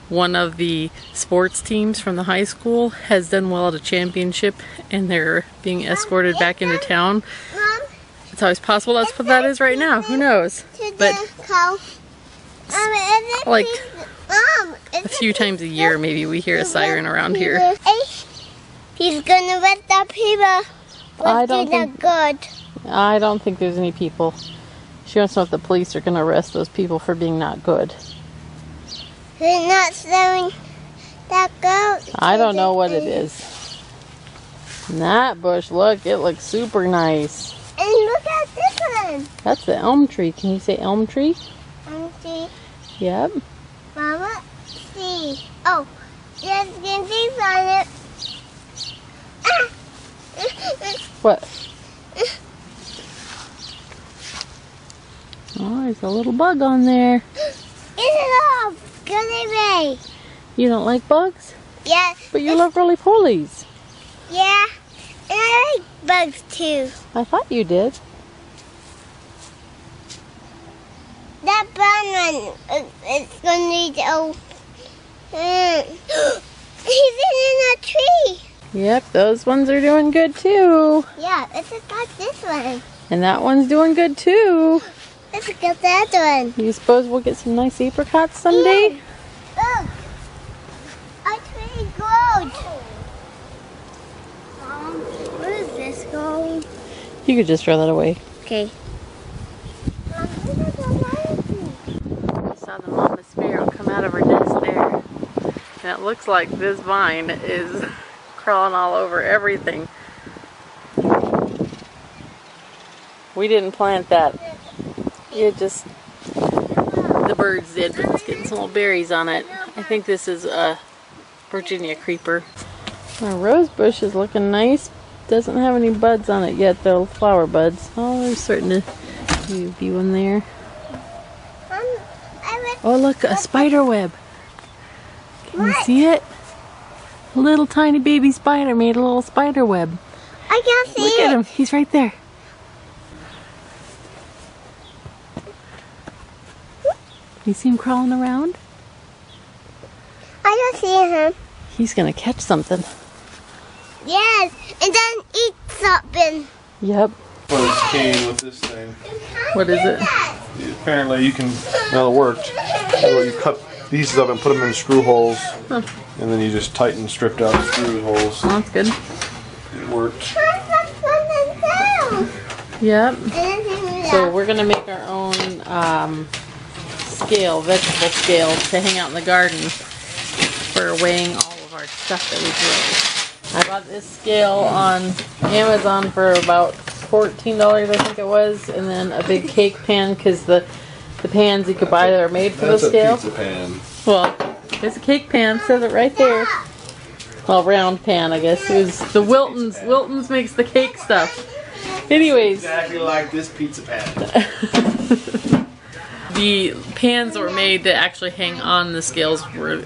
one of the sports teams from the high school has done well at a championship and they're being escorted back into town. Mom, It's always possible that's what that is right now. Who knows? But like a few times a year, maybe we hear a siren around here. He's gonna let the people. I don't think there's any people. She wants to know if the police are going to arrest those people for being not good. They're not throwing that goat. I don't know what it is. And that bush, look, it looks super nice. And look at this one. That's the elm tree. Can you say elm tree? Elm tree. Yep. Mama, see. Oh, there's things on it. What? Oh, there's a little bug on there. Get it off! Go away! You don't like bugs? Yeah. But you love roly-polies. Yeah. And I like bugs too. I thought you did. That brown one, it's gonna need to he's in a tree. Yep, those ones are doing good too. Yeah, let's just like this one. And that one's doing good too. Let's get that one. You suppose we'll get some nice apricots someday? Yeah. Look, a tree glowed. Where is this going? You could just throw that away. Okay. I saw the mama sparrow come out of her nest there. And it looks like this vine is crawling all over everything. We didn't plant that. It just, the birds did, but it's getting some little berries on it. I think this is a Virginia creeper. Our rose bush is looking nice. Doesn't have any buds on it yet though, flower buds. Oh, there's starting to be one there. Oh look, a spider web. Can you see it? A little tiny baby spider made a little spider web. I can't see it. Look at him, he's right there. You see him crawling around? I don't see him. He's gonna catch something. Yes, and then eat something. Yep. Bugs came with this thing. What is it? Apparently you can, well it worked. So you cut pieces up and put them in screw holes. Huh. And then you just tighten, stripped out the screw holes. Oh, that's good. It worked. Yep. So we're gonna make our own scale, vegetable scale, to hang out in the garden for weighing all of our stuff that we grow. I bought this scale on Amazon for about $14, I think it was, and then a big cake pan, because the pans you could buy that are made for the scale. That's a pizza pan. Well, there's a cake pan, says it right there. Well, round pan, I guess. It was the Wilton's. Wilton's makes the cake stuff. Anyways. Exactly like this pizza pan. The pans that were made to actually hang on the scales were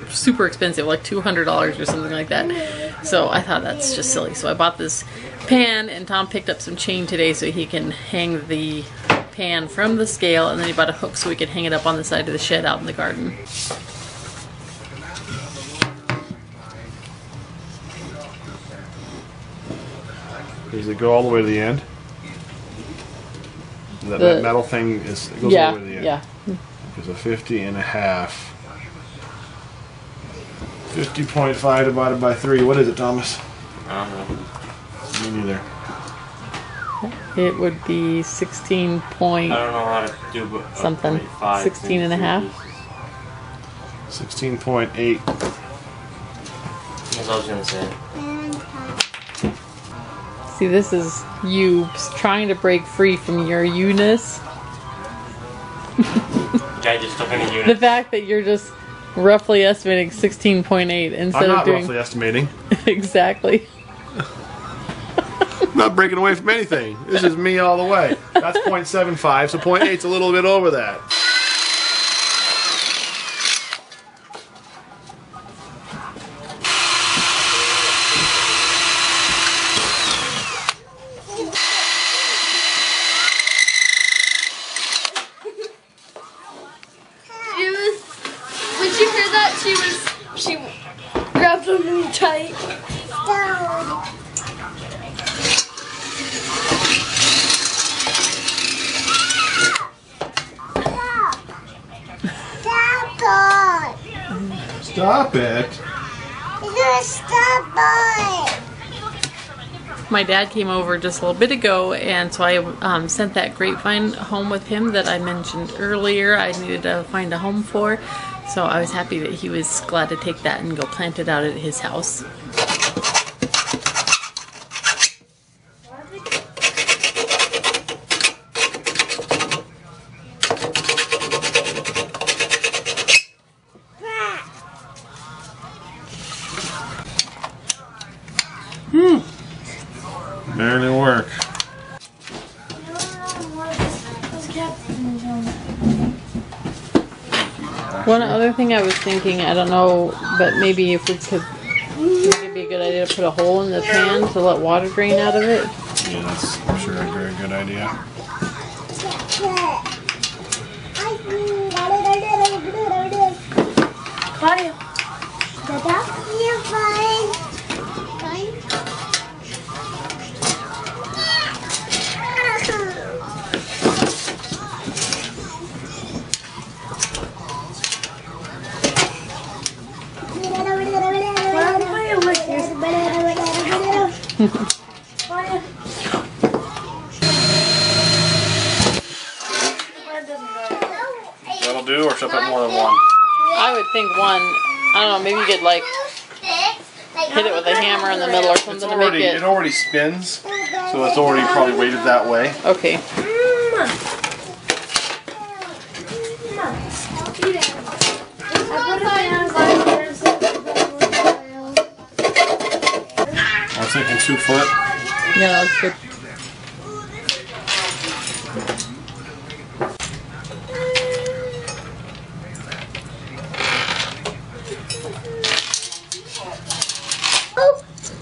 super expensive, like $200 or something like that. So I thought that's just silly. So I bought this pan, and Tom picked up some chain today so he can hang the pan from the scale, and then he bought a hook so we could hang it up on the side of the shed out in the garden. Does it go all the way to the end? That metal thing goes all the way to the end. Yeah. It's a 50.5. 50.5 divided by 3. What is it, Thomas? I don't know. Me neither. It would be 16 point. I don't know how to do something. 16 and a half. 16.8. That's what I was gonna say. See, this is you trying to break free from your you-ness. I just took any unit. The fact that you're just roughly estimating 16.8 instead of doing. I'm not roughly estimating. Exactly. I'm not breaking away from anything. This is me all the way. That's 0.75, so 0.8's a little bit over that. She grabbed them really tight. Stop it. You're gonna stop it. My dad came over just a little bit ago, and so I sent that grapevine home with him that I mentioned earlier I needed to find a home for. So I was happy that he was glad to take that and go plant it out at his house. Barely work. One other thing I was thinking, I don't know, but maybe if we could, maybe it'd be a good idea to put a hole in the pan to let water drain out of it. Yeah, that's for sure a very good idea. Claudia. You're fine. That'll do, or should I put more than one? I would think one, I don't know, maybe you could like hit it with a hammer in the middle or something to make it. It already spins, so it's already probably weighted that way. Okay. I was thinking 2 foot. Yeah, that's good.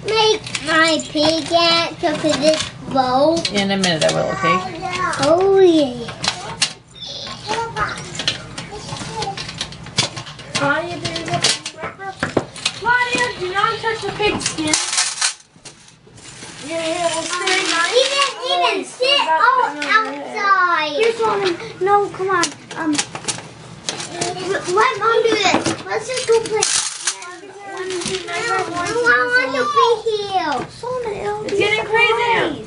Make my pickaxe up to this bowl. In a minute I will, okay? Oh yeah. Claudia, do not touch the pig skin. He didn't even sit outside. Here's one. No, come on. Let Mom do this. Let's just go play. I want to be here. It's getting crazy.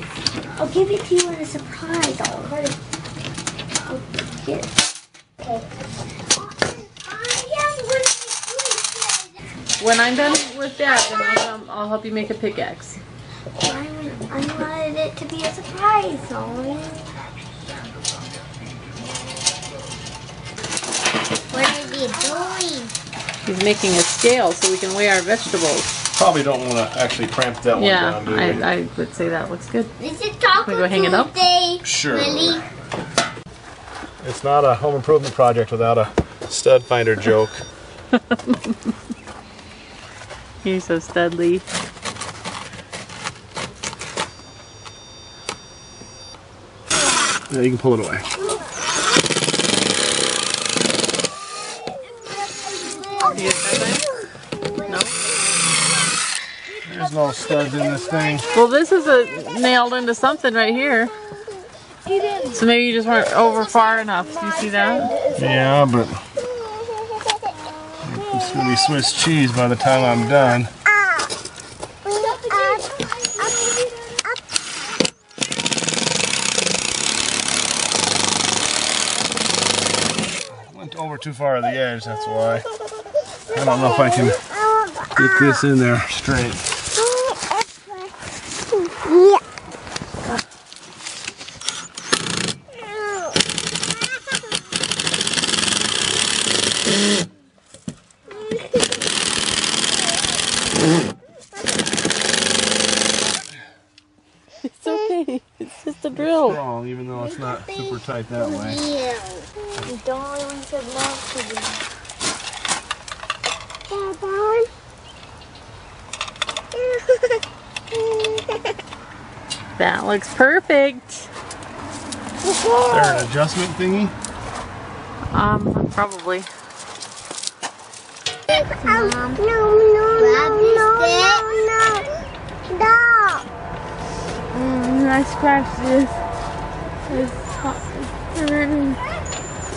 I'll give it to you as a surprise. I'll get it. Okay. When I'm done with that, then I'll help you make a pickaxe. I wanted it to be a surprise, Ollie. What are you doing? He's making a scale so we can weigh our vegetables. Probably don't want to actually cramp that one down, do we? Yeah, I would say that looks good. Is it Taco Can we go hang it up? Tuesday, Sure. Willie? It's not a home improvement project without a stud finder joke. You're so studly. Yeah, you can pull it away. No? There's no studs in this thing. Well, this is nailed into something right here. So maybe you just weren't over far enough. Do you see that? Yeah, but it's gonna be Swiss cheese by the time I'm done. Went over too far to the edge, that's why. I don't know if I can get this in there straight. It's okay. It's just a drill. Strong, even though it's not super tight that way. Darling said love to me. That looks perfect. Is there an adjustment thingy? Probably. I scratched this. It's hurting.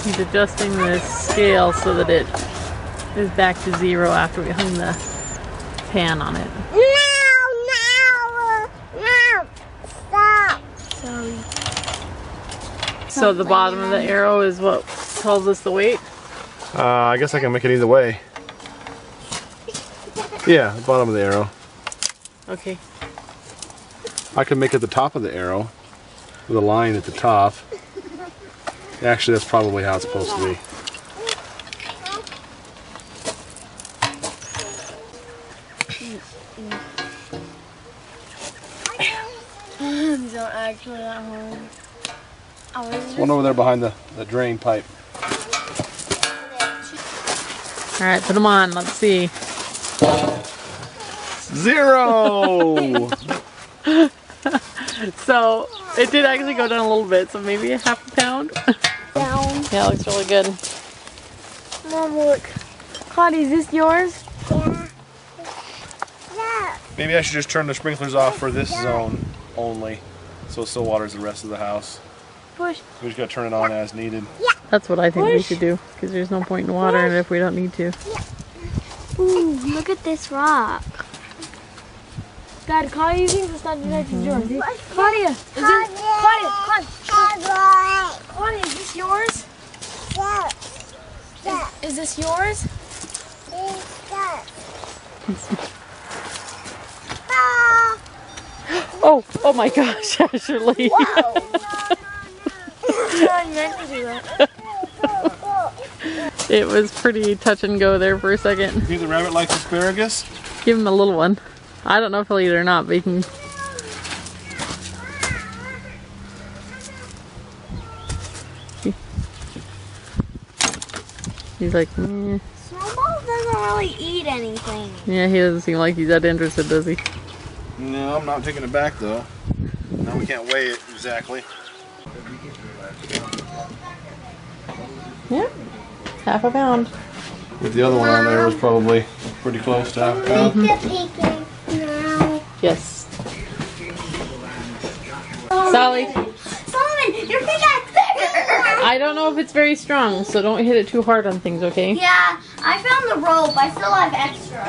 He's adjusting this scale so that it is back to 0 after we hung the pan on it. No, stop. Sorry. So the bottom of the arrow is what tells us the weight? I guess I can make it either way. Yeah, the bottom of the arrow. Okay. I can make it the top of the arrow with a line at the top. Actually, that's probably how it's supposed to be. These aren't actually that hard. One over there behind the drain pipe. Alright, put them on. Let's see. 0! So, it did actually go down a little bit, so maybe a half a pound. Down. Yeah, it looks really good. Mom, look. Claudia, is this yours? Yeah. Maybe I should just turn the sprinklers off for this zone only, so it still waters the rest of the house. Push. We just gotta turn it on as needed. That's what I think we should do, because there's no point in watering it if we don't need to. Ooh, look at this rock. Dad, Claudia, you think this not yours? Claudia, is this Claudia, is this yours? Is this yours? Oh my gosh, Ashley. It was pretty touch and go there for a second. You think the rabbit likes asparagus? Give him a little one. I don't know if he'll eat it or not, but he can. He's like, meh. Snowball doesn't really eat anything. Yeah, he doesn't seem like he's that interested, does he? No, I'm not taking it back though. Now we can't weigh it exactly. Yeah, half a pound. With the other one on there was probably pretty close to half a pound. Now. Yes. Sally, Solomon, your pickaxe there! I don't know if it's very strong, so don't hit it too hard on things, okay? Yeah, I found the rope. I still have extra.